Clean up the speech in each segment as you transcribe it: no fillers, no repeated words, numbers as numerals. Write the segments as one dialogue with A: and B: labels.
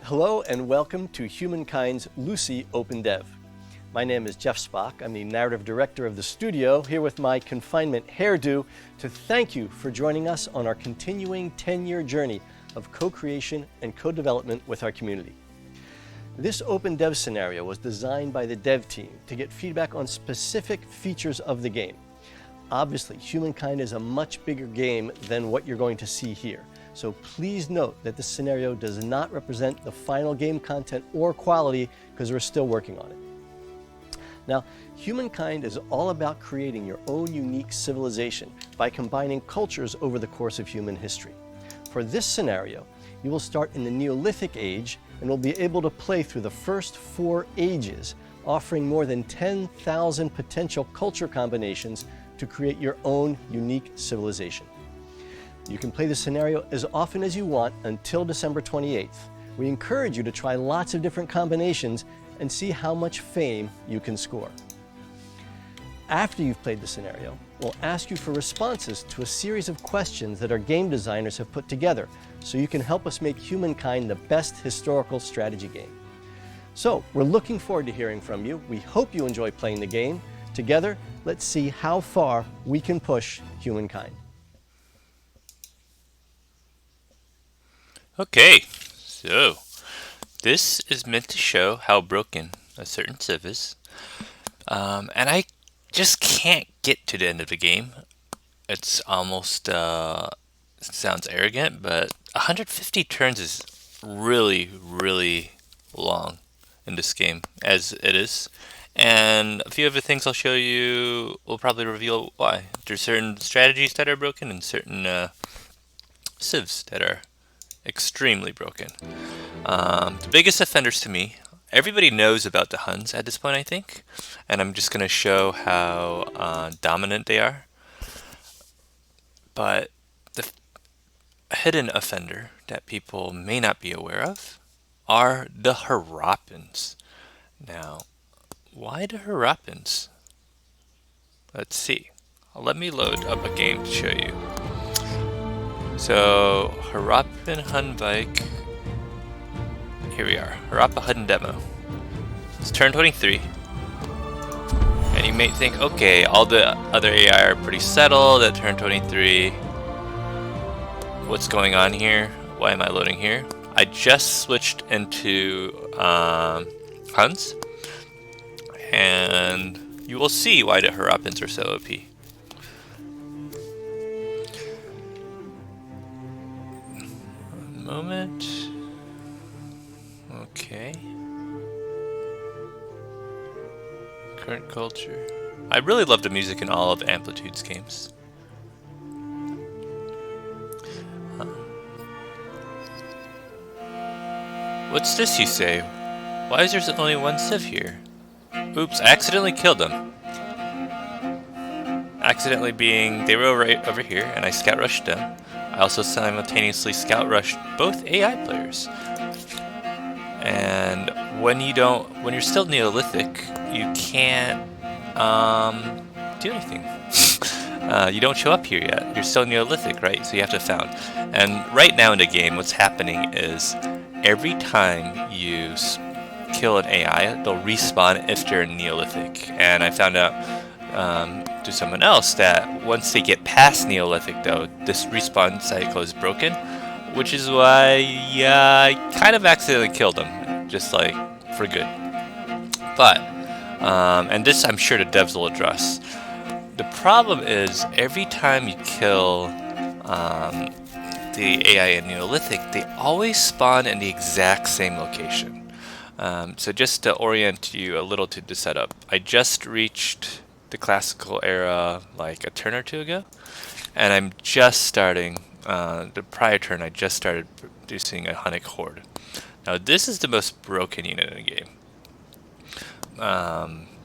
A: Hello and welcome to Humankind's Lucy OpenDev. My name is Jeff Spock. I'm the narrative director of the studio, here with my confinement hairdo to thank you for joining us on our continuing 10-year journey of co-creation and co-development with our community. This OpenDev scenario was designed by the dev team to get feedback on specific features of the game. Obviously, Humankind is a much bigger game than what you're going to see here. So please note that this scenario does not represent the final game content or quality because we're still working on it. Now, Humankind is all about creating your own unique civilization by combining cultures over the course of human history. For this scenario, you will start in the Neolithic age and will be able to play through the first 4 ages, offering more than 10,000 potential culture combinations to create your own unique civilization. You can play the scenario as often as you want until December 28th. We encourage you to try lots of different combinations and see how much fame you can score. After you've played the scenario, we'll ask you for responses to a series of questions that our game designers have put together so you can help us make Humankind the best historical strategy game. So, we're looking forward to hearing from you. We hope you enjoy playing the game. Together, let's see how far we can push Humankind.
B: Okay, so this is meant to show how broken a certain civ is, and I just can't get to the end of the game. It's almost, sounds arrogant, but 150 turns is really, really long in this game, as it is. And a few of the things I'll show you will probably reveal why. There's certain strategies that are broken and certain civs that are extremely broken. The biggest offenders to me, everybody knows about the Huns at this point, I think, and I'm just going to show how dominant they are. But the hidden offender that people may not be aware of are the Harappans. Now, why the Harappans? Let's see. Let me load up a game to show you. So, Harappan Hun bike. Here we are, Harappa Hun demo. It's turn 23. And you may think, okay, all the other AI are pretty settled at turn 23. What's going on here? Why am I loading here? I just switched into Huns. And you will see why the Harappans are so OP. Moment. Okay. Current culture. I really love the music in all of Amplitude's games. What's this, you say? Why is there only one civ here? Oops, I accidentally killed them. Accidentally being, they were right over here and I scout rushed them. I also simultaneously scout rushed both AI players. And when you're still Neolithic, you can't do anything. You don't show up here yet. You're still Neolithic, right? So you have to found. And right now in the game, what's happening is every time you kill an AI, they'll respawn if they're Neolithic. And I found out to someone else that once they get past Neolithic, though, this respawn cycle is broken, which is why I kind of accidentally killed them, just like for good. But and this I'm sure the devs will address. The problem is every time you kill the AI in Neolithic, they always spawn in the exact same location. So just to orient you a little to the setup, I just reached the classical era like a turn or two ago, and I'm just starting the prior turn. I just started producing a Hunnic horde. Now this is the most broken unit in the game,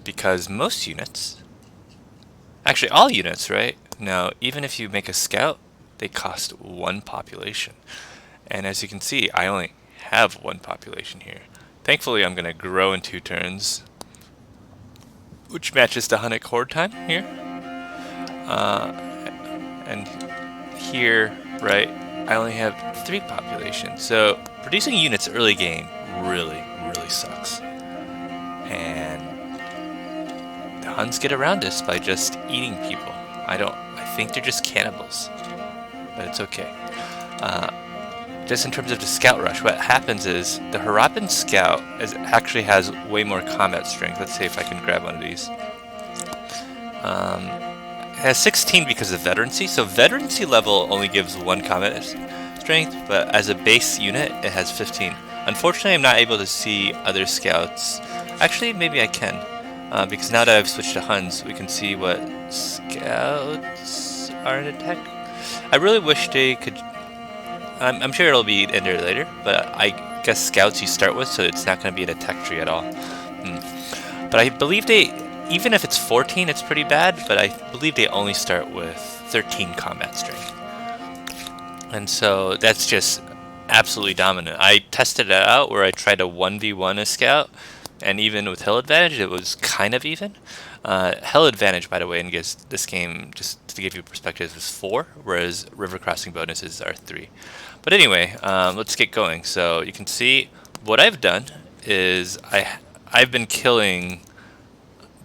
B: because most units, actually all units, right now, even if you make a scout, they cost 1 population, and as you can see, I only have 1 population here. Thankfully, I'm going to grow in 2 turns, which matches the Hunnic horde time here. And here, right, I only have 3 population. So producing units early game really sucks. And the Huns get around this by just eating people. I think they're just cannibals, but it's okay. Just in terms of the scout rush, what happens is the Harappan scout actually has way more combat strength. Let's see if I can grab one of these. It has 16 because of veterancy, so veterancy level only gives 1 combat strength, but as a base unit it has 15. Unfortunately, I'm not able to see other scouts. Actually, maybe I can, because now that I've switched to Huns, we can see what scouts are in attack. I really wish they could. I'm sure it'll be in there later, but I guess scouts you start with, so it's not going to be an attack tree at all. But I believe even if it's 14, it's pretty bad, but I believe they only start with 13 combat strength. And so that's just absolutely dominant. I tested it out where I tried a 1v1 a scout, and even with hill advantage, it was kind of even. Hill advantage, by the way, in this game, just to give you perspective, is 4, whereas river crossing bonuses are 3. But anyway, let's get going. So you can see what I've done is I've been killing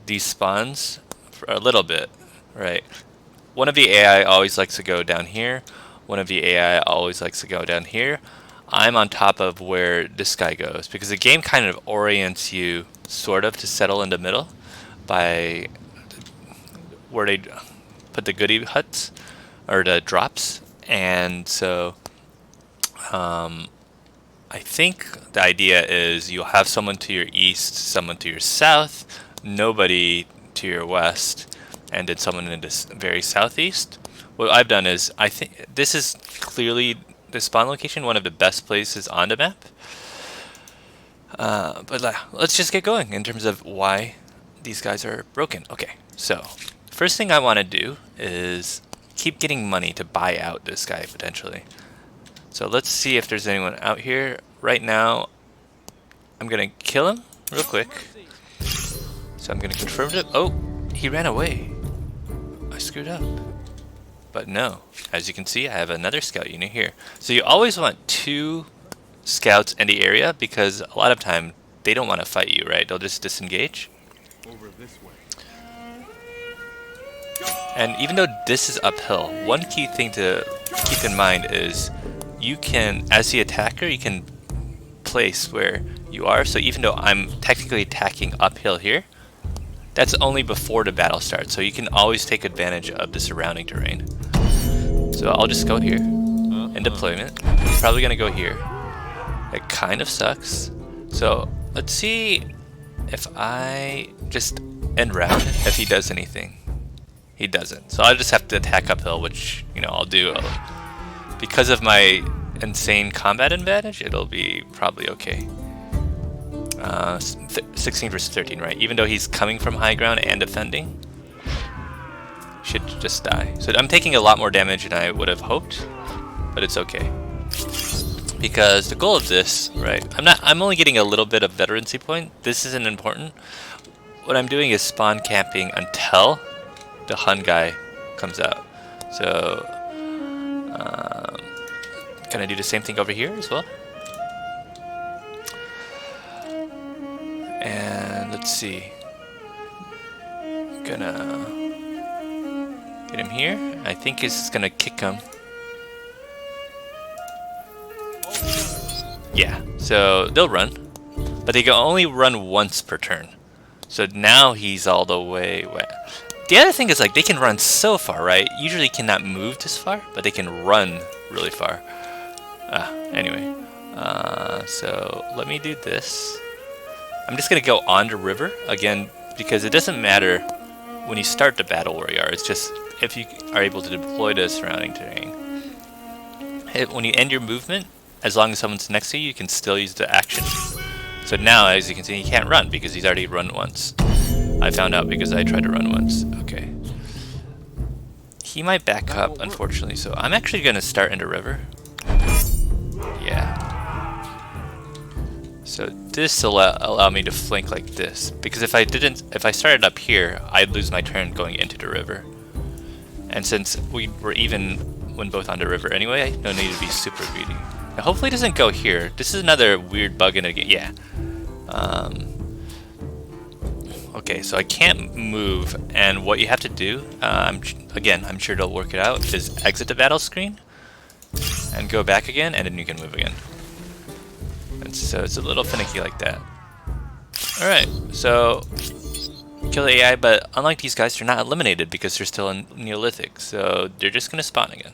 B: these spawns for a little bit, right? One of the AI always likes to go down here. One of the AI always likes to go down here. I'm on top of where this guy goes because the game kind of orients you sort of to settle in the middle by where they put the goodie huts or the drops. And so I think the idea is you'll have someone to your east, someone to your south, nobody to your west, and then someone in this very southeast. What I've done is I think this is clearly the spawn location, one of the best places on the map. But let's just get going in terms of why these guys are broken. Okay, so first thing I want to do is keep getting money to buy out this guy potentially. So let's see if there's anyone out here. Right now, I'm going to kill him real quick. So I'm going to confirm it. Oh, he ran away. I screwed up. But no, as you can see, I have another scout unit here. So you always want 2 scouts in the area because a lot of time they don't want to fight you, right? They'll just disengage.
C: Over this way.
B: And even though this is uphill, one key thing to keep in mind is you can, as the attacker, you can place where you are. So even though I'm technically attacking uphill here, that's only before the battle starts. So you can always take advantage of the surrounding terrain. So I'll just go here in deployment. He's probably going to go here. It kind of sucks. So let's see if I just end round if he does anything. He doesn't. So I'll just have to attack uphill, which, you know, I'll do. Because of my insane combat advantage, it'll be probably okay. 16 versus 13, right? Even though he's coming from high ground and defending, should just die. So I'm taking a lot more damage than I would have hoped, but it's okay. Because the goal of this, right? I'm only getting a little bit of veterancy point. This isn't important. What I'm doing is spawn camping until the Hun guy comes out. So can I do the same thing over here as well? And let's see. Gonna get him here. I think it's gonna kick him. Yeah, so they'll run, but they can only run once per turn. So now he's all the way wet. The other thing is, like, they can run so far, right? Usually cannot move this far, but they can run really far. Anyway, so let me do this. I'm just gonna go on the river again because it doesn't matter when you start the battle where you are. It's just if you are able to deploy the surrounding terrain. When you end your movement, as long as someone's next to you, you can still use the action. So now, as you can see, he can't run because he's already run once. I found out because I tried to run once. Okay. He might back up, unfortunately, so I'm actually going to start in the river. Yeah. So this will allow me to flank like this, because if I started up here, I'd lose my turn going into the river. And since we were even when both on the river anyway. No need to be super greedy. Now, hopefully it doesn't go here. This is another weird bug in the game. Yeah. Okay, so I can't move, and what you have to do, I'm sure they'll work it out, is exit the battle screen and go back again, and then you can move again. And so it's a little finicky like that. Alright, so kill the AI, but unlike these guys, they're not eliminated because they're still in Neolithic, so they're just going to spawn again.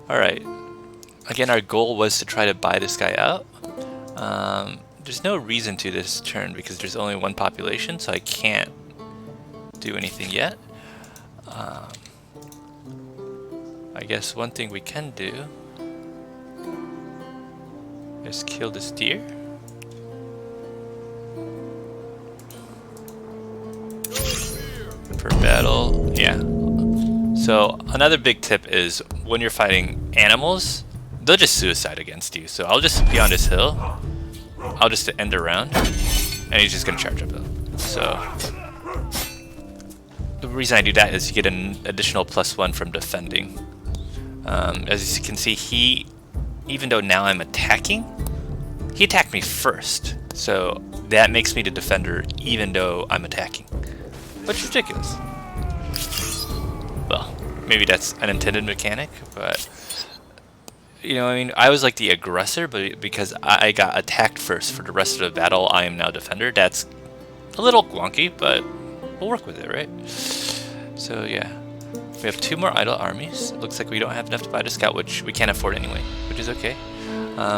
B: Alright, again, our goal was to try to buy this guy out. There's no reason to this turn because there's only one population, so I can't do anything yet. I guess one thing we can do is kill this deer. For battle, yeah. So another big tip is when you're fighting animals, they'll just suicide against you. So I'll just be on this hill. I'll just end the round, and he's just gonna charge up hill. So the reason I do that is you get an additional +1 from defending. As you can see, even though now I'm attacking, he attacked me first. So that makes me the defender even though I'm attacking. Which is ridiculous. Well, maybe that's an intended mechanic, but you know, I mean, I was like the aggressor, but because I got attacked first for the rest of the battle, I am now defender. That's a little wonky, but we'll work with it, right? So yeah, we have 2 more idle armies. It looks like we don't have enough to buy the scout, which we can't afford anyway, which is okay.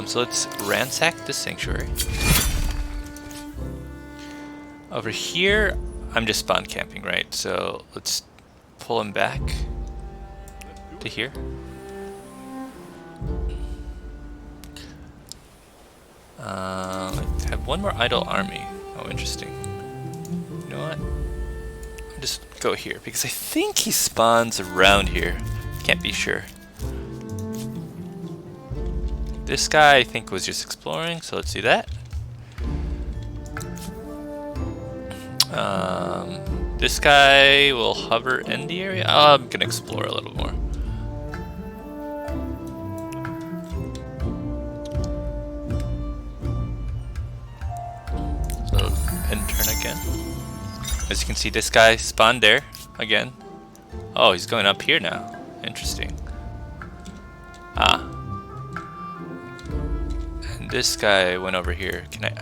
B: So let's ransack the sanctuary. Over here, I'm just spawn camping, right? So let's pull him back to here. I have 1 more idle army. Oh, interesting. You know what? I'll just go here because I think he spawns around here. Can't be sure. This guy I think was just exploring, so let's do that. This guy will hover in the area. Oh, I'm gonna explore a little more. So end turn again. As you can see, this guy spawned there again. Oh, he's going up here now. Interesting. Ah. And this guy went over here. Can I?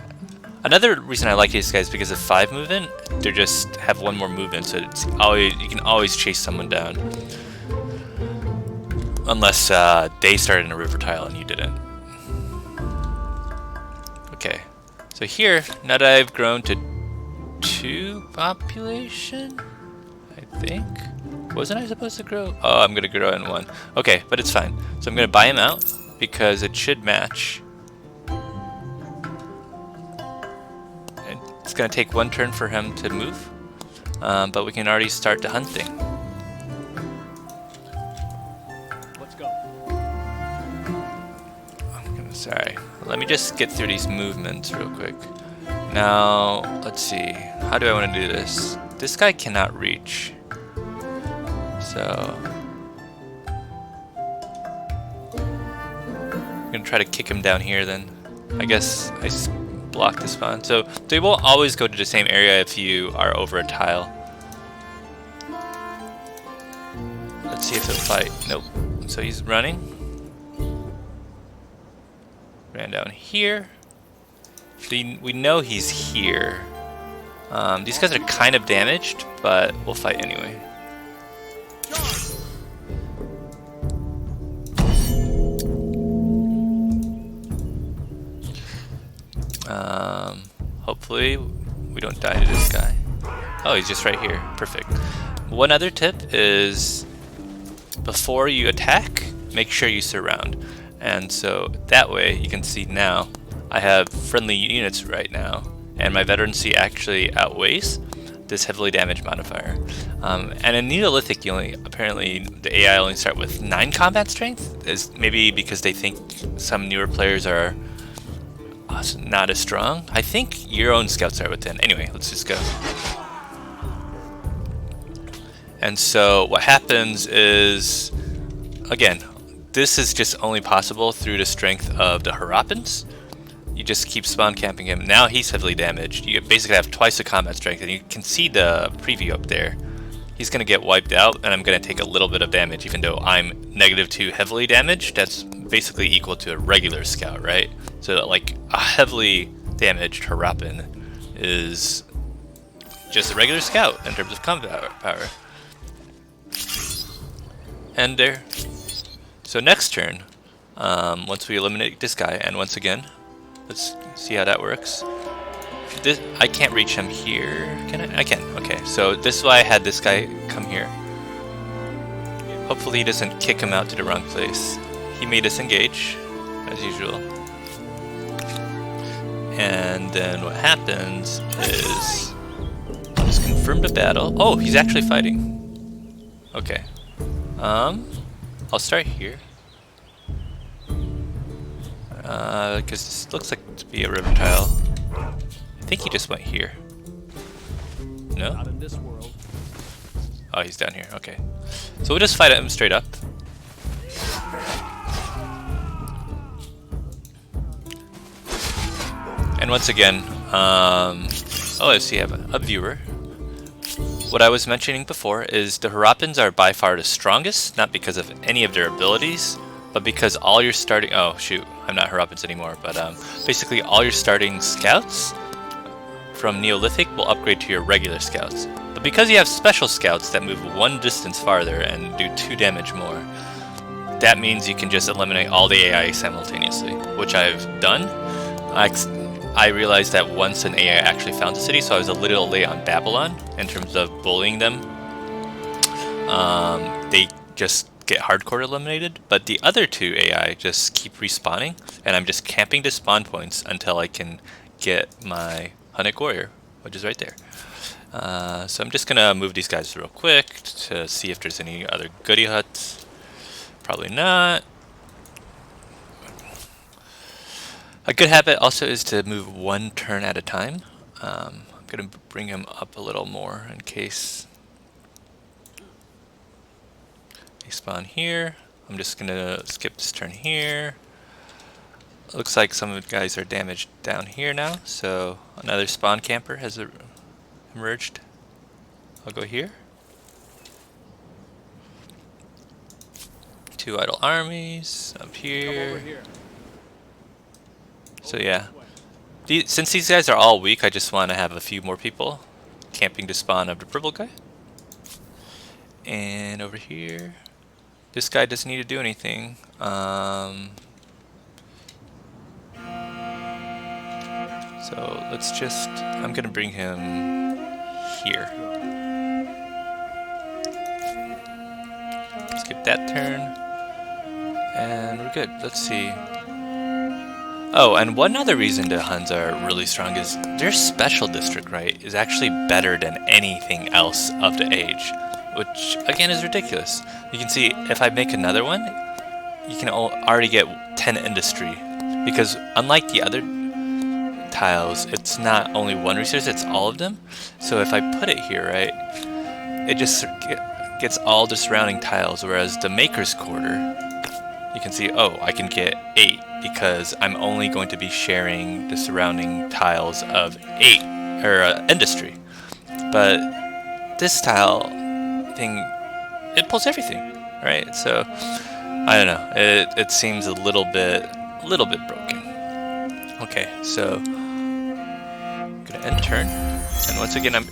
B: Another reason I like these guys because of 5 movement, they just have 1 more movement, so it's always, you can always chase someone down. Unless they started in a river tile and you didn't. Okay, so here, now that I've grown to 2 population, I think. Wasn't I supposed to grow? Oh, I'm gonna grow in 1. Okay, but it's fine. So I'm gonna buy him out because it should match. It's going to take 1 turn for him to move, but we can already start the hunting.
A: Let's go.
B: Sorry, let me just get through these movements real quick. Now, let's see. How do I want to do this? This guy cannot reach. So I'm going to try to kick him down here then. I guess I block the spawn. So they won't always go to the same area if you are over a tile. Let's see if he'll fight. Nope. So he's running. Ran down here. We know he's here. These guys are kind of damaged, but we'll fight anyway. Hopefully we don't die to this guy. Oh, he's just right here. Perfect. One other tip is before you attack, make sure you surround. And so that way you can see now I have friendly units right now, and my veterancy actually outweighs this heavily damaged modifier. And in Neolithic, you only apparently the AI only start with 9 combat strength. Is maybe because they think some newer players are not as strong. I think your own scouts are with 10. Anyway, let's just go. And so what happens is again, this is just only possible through the strength of the Harappans. You just keep spawn camping him. Now he's heavily damaged. You basically have twice the combat strength, and you can see the preview up there. He's going to get wiped out, and I'm going to take a little bit of damage, even though I'm -2 heavily damaged. That's basically equal to a regular scout, right? So like a heavily damaged Harappan is just a regular scout in terms of combat power. And there. So next turn, once we eliminate this guy, and once again, let's see how that works. I can't reach him here. Can I? I can. Okay, so this is why I had this guy come here. Hopefully he doesn't kick him out to the wrong place. He made us engage, as usual. And then what happens is, I'll just confirm the battle. Oh, he's actually fighting. Okay. I'll start here. Because this looks like to be a river tile. I think he just went here. No?
A: Not in this world.
B: Oh, he's down here. Okay. So we'll just fight him straight up. And once again, oh, I see I have a viewer. What I was mentioning before is the Harappans are by far the strongest, not because of any of their abilities, but because all your starting... Oh, shoot. I'm not Harappans anymore, but basically all your starting scouts from Neolithic will upgrade to your regular scouts. But because you have special scouts that move 1 distance farther and do 2 damage more, that means you can just eliminate all the AI simultaneously, which I've done. I realized that once an AI actually found the city, so I was a little late on Babylon in terms of bullying them. They just get hardcore eliminated, but the other 2 AI just keep respawning, and I'm just camping the spawn points until I can get my Hunnic Warrior, which is right there. So I'm just gonna move these guys real quick to see if there's any other goody huts. Probably not. A good habit also is to move 1 turn at a time. I'm gonna bring him up a little more in case they spawn here. I'm just gonna skip this turn here. Looks like some of the guys are damaged down here now, so another spawn camper has emerged. I'll go here. 2 idle armies up here. So yeah, since these guys are all weak, I just want to have a few more people camping to spawn of the purple guy. And over here, this guy doesn't need to do anything. So let's just, I'm gonna bring him here. Skip that turn. And we're good. Let's see. Oh, and one other reason the Huns are really strong is their special district, right, is actually better than anything else of the age, which again is ridiculous. You can see if I make another one, you can already get 10 industry, because unlike the other tiles, it's not only 1 resource, it's all of them. So if I put it here, right, it just gets all the surrounding tiles, whereas the Maker's Quarter, you can see, oh, I can get 8 because I'm only going to be sharing the surrounding tiles of 8 or industry. But this tile thing, it pulls everything, right? So I don't know. It seems a little bit broken. Okay, so I'm gonna end turn, and once again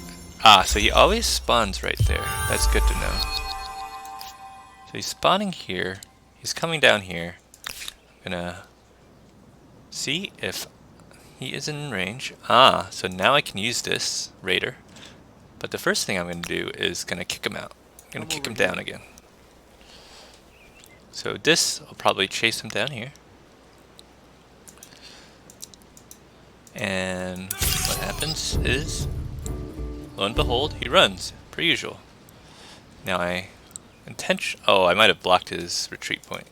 B: so he always spawns right there. That's good to know. So he's spawning here. He's coming down here. I'm gonna see if he is in range. So now I can use this raider. But the first thing I'm gonna do is gonna kick him out. I'm gonna kick him down again. So this will probably chase him down here. And what happens is, lo and behold, he runs, per usual. Now I might have blocked his retreat point.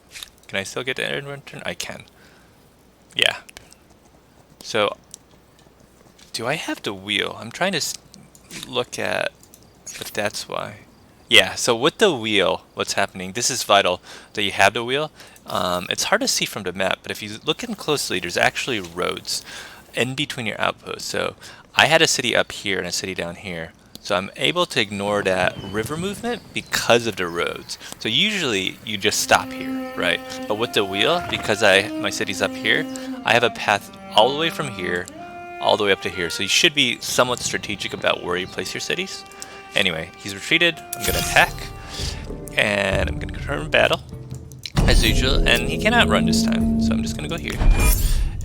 B: Can I still get the end turn? I can. Yeah. So, do I have the wheel? I'm trying to look at if that's why. Yeah, so with the wheel, what's happening, this is vital that you have the wheel. It's hard to see from the map, but if you look in closely, there's actually roads in between your outposts. So I had a city up here and a city down here. So I'm able to ignore that river movement because of the roads. So usually you just stop here, right? But with the wheel, because my city's up here, I have a path all the way from here, all the way up to here. So you should be somewhat strategic about where you place your cities. Anyway, he's retreated. I'm gonna attack, and I'm gonna confirm battle as usual. And he cannot run this time, so I'm just gonna go here.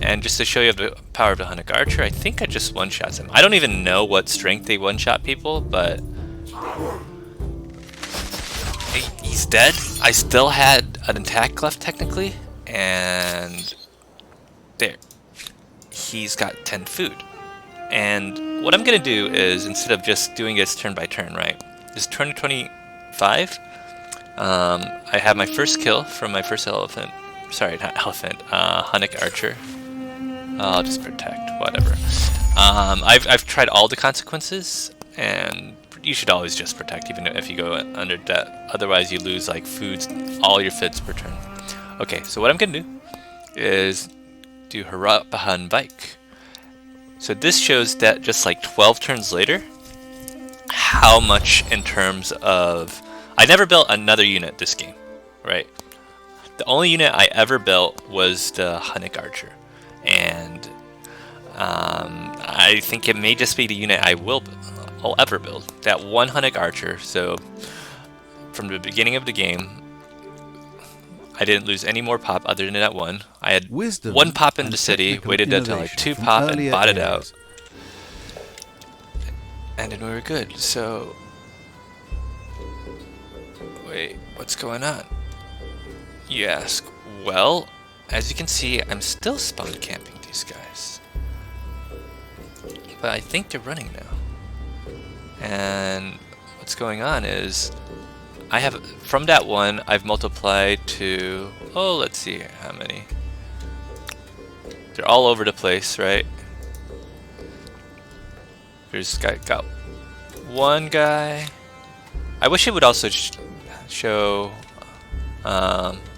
B: And just to show you the power of the Hunnic Archer, I think I just one-shots him. I don't even know what strength they one-shot people, but he's dead. I still had an attack left technically, and there, he's got 10 food. And what I'm gonna do is, instead of just doing this turn by turn, right? This turn 25, I have my first kill from my first elephant. Sorry, not elephant. Hunnic Archer. I'll just protect, whatever. I've tried all the consequences, and you should always just protect, even if you go under debt. Otherwise, you lose like foods, all your foods per turn. Okay, so what I'm gonna do is do Harappa and bike. So this shows that just like 12 turns later, how much in terms of... I never built another unit this game, right? The only unit I ever built was the Hunnic Archer. And I think it may just be the unit I'll ever build. That one Hunnic Archer. So from the beginning of the game, I didn't lose any more pop other than that one. I had one pop in the city, waited until like 2 pop and bought it out. And then we were good. So wait, what's going on? You ask. Well, as you can see, I'm still spawn camping these guys. But I think they're running now. And what's going on is, I have, from that one, I've multiplied to, oh, let's see how many. They're all over the place, right? There's got one guy. I wish it would also show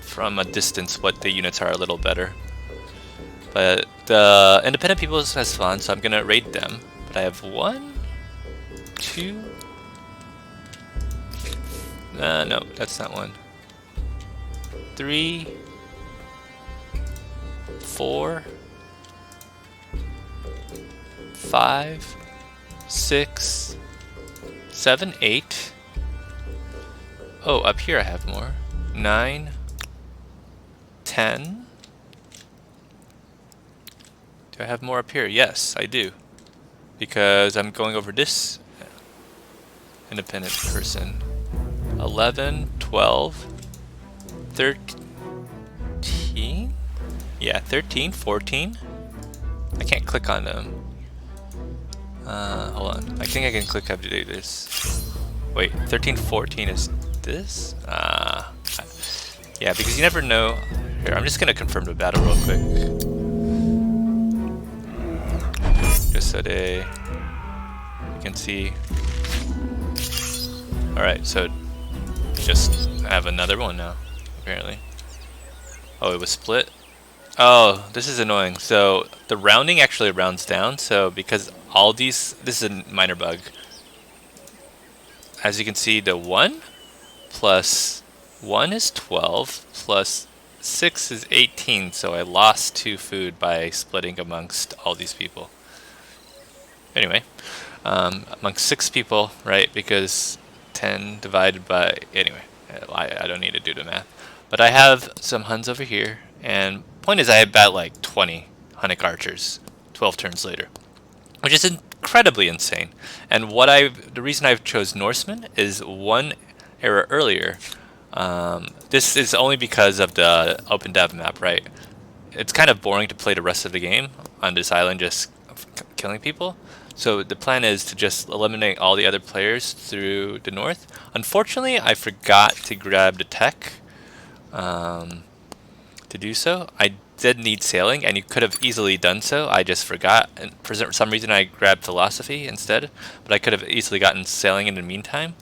B: from a distance what the units are a little better. But the independent people has fun, so I'm gonna raid them. But I have 1, 2. No, that's not 1. 3, 4, 5, 6, 7, 8. Oh, up here I have more. 9, 10. Do I have more up here? Yes, I do. Because I'm going over this independent person. 11, 12, 13? Yeah, 13, 14. I can't click on them. Hold on. I think I can click how to do this. Wait, 13, 14 is this? Yeah, because you never know. Here, I'm just gonna confirm the battle real quick. Just so you can see. Alright, so just have another one now, apparently. Oh, it was split? Oh, this is annoying. So the rounding actually rounds down, so because all these, this is a minor bug. As you can see, the 1 plus 1 is 12, plus 6 is 18, so I lost 2 food by splitting amongst all these people. Anyway, amongst 6 people, right, because 10 divided by, anyway, I don't need to do the math. But I have some Huns over here, and point is I have about like 20 Hunnic Archers 12 turns later, which is incredibly insane. And the reason I chose Norsemen is one era earlier. This is only because of the OpenDev map, right? It's kind of boring to play the rest of the game on this island just killing people. So the plan is to just eliminate all the other players through the north. Unfortunately, I forgot to grab the tech to do so. I did need sailing, and you could have easily done so. I just forgot, and for some reason I grabbed philosophy instead, but I could have easily gotten sailing in the meantime,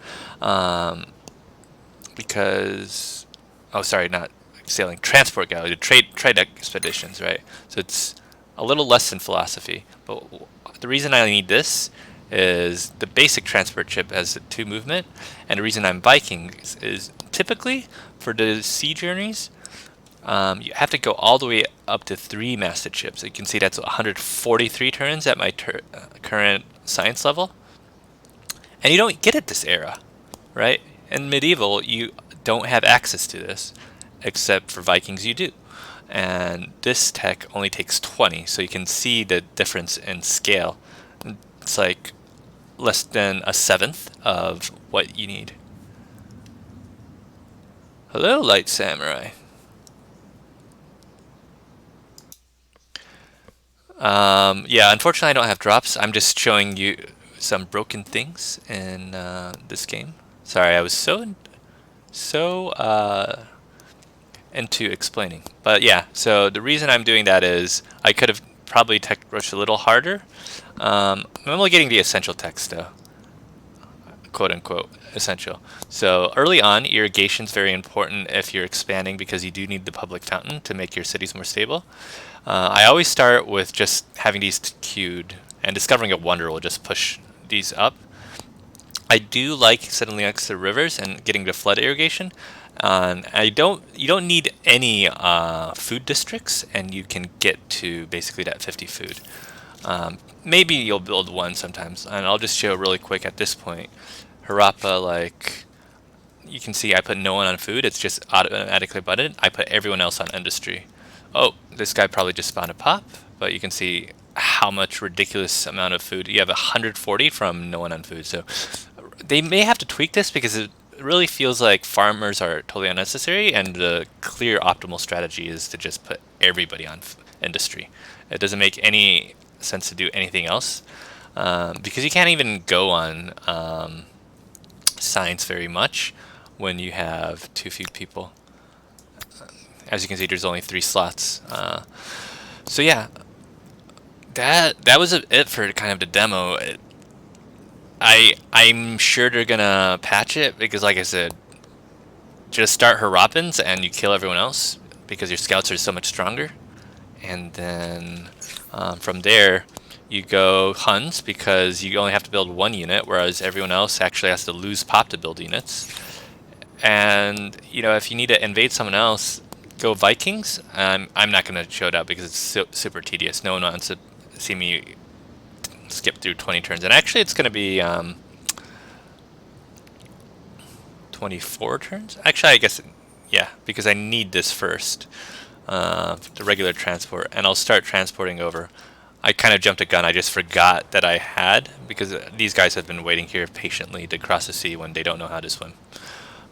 B: because, oh sorry, not sailing, transport gallery, the trade expeditions, right? So it's a little less than philosophy, but the reason I need this is the basic transport ship has 2 movement, and the reason I'm Viking is typically for the sea journeys, you have to go all the way up to 3 masted ships. So you can see that's 143 turns at my current science level, and you don't get it this era, right? In medieval, you don't have access to this, except for Vikings you do. And this tech only takes 20, so you can see the difference in scale. It's like less than a 1/7 of what you need. Hello, light samurai. Yeah, unfortunately I don't have drops. I'm just showing you some broken things in this game. Sorry, I was so into explaining. But yeah, so the reason I'm doing that is I could have probably tech rushed a little harder. I'm only getting the essential text though, quote unquote essential. So early on, irrigation is very important if you're expanding, because you do need the public fountain to make your cities more stable. I always start with just having these queued, and discovering a wonder will just push these up. I do like settling next to rivers and getting the flood irrigation. You don't need any food districts, and you can get to basically that 50 food. Maybe you'll build one sometimes, and I'll just show really quick at this point. Harappa, like you can see, I put no one on food. It's just automatically buttoned. I put everyone else on industry. Oh, this guy probably just spawned a pop, but you can see how much ridiculous amount of food. You have 140 from no one on food. So they may have to tweak this, because it really feels like farmers are totally unnecessary, and the clear optimal strategy is to just put everybody on industry. It doesn't make any sense to do anything else, because you can't even go on science very much when you have too few people. As you can see, there's only 3 slots. So yeah, that was it for kind of the demo. I'm sure they're gonna patch it, because like I said, just start Harappans and you kill everyone else, because your scouts are so much stronger. And then from there you go Huns, because you only have to build 1 unit, whereas everyone else actually has to lose pop to build units. And you know, if you need to invade someone else, go Vikings. I'm not going to show it out because it's super tedious. No one wants to see me skip through 20 turns. And actually it's going to be 24 turns. Actually, I guess, yeah, because I need this first, the regular transport, and I'll start transporting over. I kind of jumped a gun. I just forgot that I had, because these guys have been waiting here patiently to cross the sea when they don't know how to swim.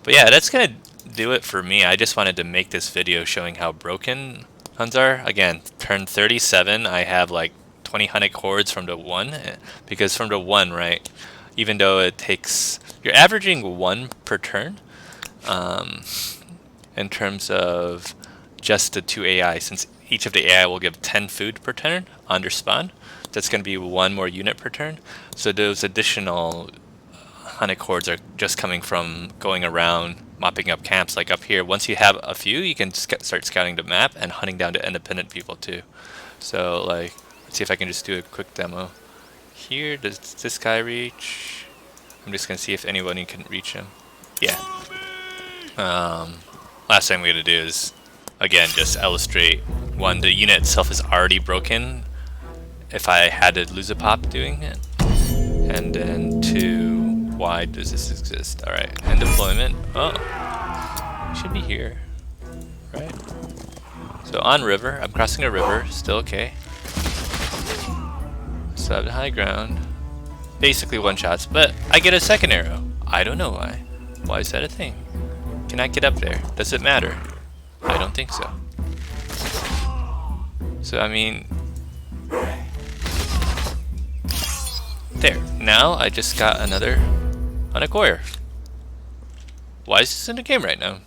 B: But yeah, that's going to do it for me. I just wanted to make this video showing how broken Huns are. Again, turn 37, I have like 20 Hunnic hordes from the 1, because from the 1, right, even though it takes, you're averaging 1 per turn, in terms of just the 2 AI, since each of the AI will give 10 food per turn under spawn. That's going to be 1 more unit per turn. So those additional Hunnic hordes are just coming from going around mopping up camps. Like up here, once you have a few, you can start scouting the map and hunting down the independent people too. So like, let's see if I can just do a quick demo here. Does this guy reach? I'm just gonna see if anyone can reach him. Yeah. Last thing we're gonna do is, again, just illustrate, 1, the unit itself is already broken if I had to lose a pop doing it, and then 2, why does this exist? Alright, and deployment. Oh, we should be here, right? So on river, I'm crossing a river, still okay. So I have the high ground. Basically 1-shots, but I get a second arrow. I don't know why. Why is that a thing? Can I get up there? Does it matter? I don't think so. So I mean, there. Now I just got another unacquire. Why is this in the game right now?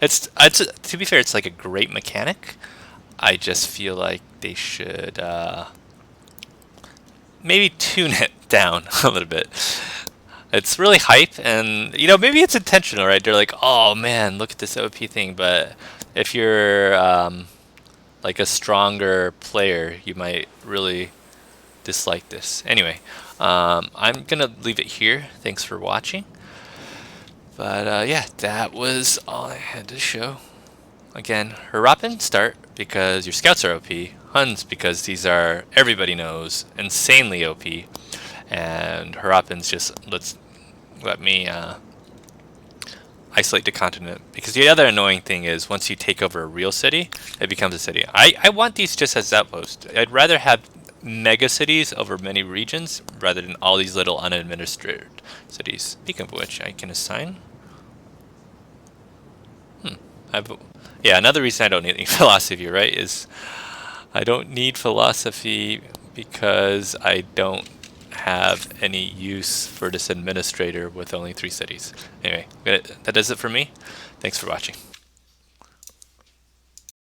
B: It's to be fair, it's like a great mechanic. I just feel like they should maybe tune it down a little bit. It's really hype, and maybe it's intentional, right? They're like, oh man, look at this OP thing. But if you're like a stronger player, you might really dislike this. Anyway, I'm gonna leave it here. Thanks for watching. But yeah, that was all I had to show. Again, Harappan, start because your scouts are OP. Huns, because these are, everybody knows, insanely OP. And Harappan's just, let me isolate the continent. Because the other annoying thing is, once you take over a real city, it becomes a city. I want these just as outposts. I'd rather have mega cities over many regions, rather than all these little unadministered cities. Speaking of which, I can assign... Yeah, another reason I don't need any philosophy, right, is I don't need philosophy because I don't have any use for this administrator with only 3 cities. Anyway, that does it for me. Thanks for watching.